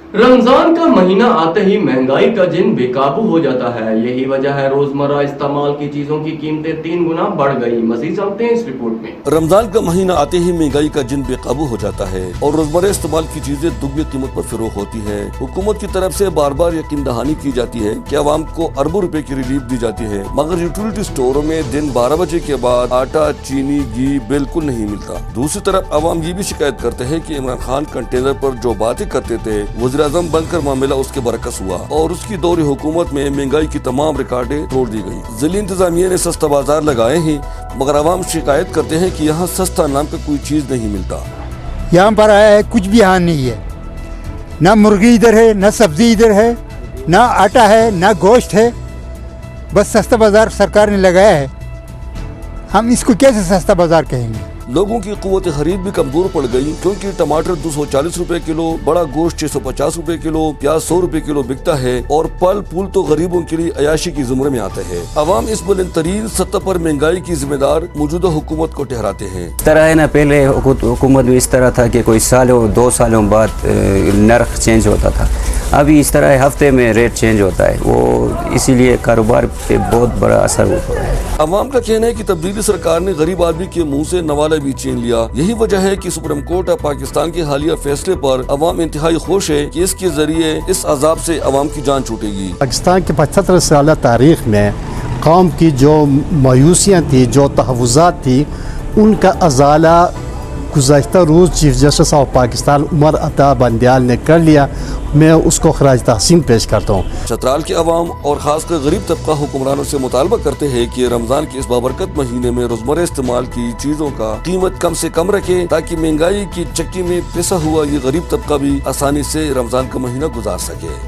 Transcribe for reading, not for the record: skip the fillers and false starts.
रमजान का महीना आते ही महंगाई का जिन बेकाबू हो जाता है। यही वजह है रोजमर्रा इस्तेमाल की चीजों की कीमतें 3 गुना बढ़ गई। मजीद जानते हैं इस रिपोर्ट में। रमजान का महीना आते ही महंगाई का जिन बेकाबू हो जाता है और रोजमर्रा इस्तेमाल की चीजें दुगनी कीमत पर फरोख्त होती है। हुकूमत की तरफ से बार बार यकीन दहानी की जाती है कि आवाम को अरबों रुपए की रिलीफ दी जाती है, मगर यूटिलिटी स्टोरों में दिन 12 बजे के बाद आटा, चीनी, घी बिल्कुल नहीं मिलता। दूसरी तरफ आवाम ये भी शिकायत करते हैं कि इमरान खान कंटेनर पर जो बातें करते थे, वज़ीर आज़म बनकर मामला उसके बरकस हुआ और उसकी दौर हुकूमत में महंगाई की तमाम रिकॉर्डें तोड़ दी गई। जिली इंतजामिया ने सस्ता बाजार लगाए हैं, मगर आवाम शिकायत करते हैं कि यहाँ सस्ता नाम का कोई चीज नहीं मिलता। यहाँ पर आया है कुछ भी यहाँ नहीं है, ना मुर्गी इधर है, ना सब्जी इधर है, ना आटा है, ना गोश्त है। बस सस्ता बाजार सरकार ने लगाया है। हम इसको कैसे सस्ता बाजार कहेंगे? लोगों की कुव्वत खरीद भी कमजोर पड़ गई, क्योंकि टमाटर 240 रुपए किलो, बड़ा गोश्त 650 रुपए किलो, प्याज 100 रुपए किलो बिकता है और फल फूल तो गरीबों के लिए अयाशी की जुमरे में आते हैं। अवाम इस बुलंद तरीन सतह पर महंगाई की जिम्मेदार मौजूदा हुकूमत को ठहराते हैं। इस तरह है ना, पहले हुकूमत में इस तरह था कि कोई सालों 2 सालों बाद नर्ख चेंज होता था। अभी इस तरह हफ्ते में रेट चेंज होता है, वो इसीलिए कारोबार पे बहुत बड़ा असर हुआ है। अवाम का कहना है कि तब्दीली सरकार ने गरीब आदमी के मुंह से नवाला भी छीन लिया। यही वजह है कि सुप्रीम कोर्ट ऑफ पाकिस्तान के हालिया फैसले पर अवाम इंतहाई खुश है कि इसके जरिए इस अजाब से अवाम की जान छूटेगी। पाकिस्तान के 75 साल तारीख में कौम की जो मायूसियाँ थी, जो तहफ़्फ़ुज़ात थी, उनका अजाला गुज़श्ता रोज़ chief justice of Pakistan Umar Ata Bandial ने कर लिया। मैं उसको खराज तहसीन पेश करता हूँ। चतराल के अवाम और खासकर गरीब तबका हुक्मरानों से मुतालबा करते हैं कि रमजान के इस बाबरकत महीने में रोजमर्रा इस्तेमाल की चीजों का कीमत कम से कम रखें, ताकि महंगाई की चक्की में पिसा हुआ ये गरीब तबका भी आसानी से रमजान का महीना गुजार सके।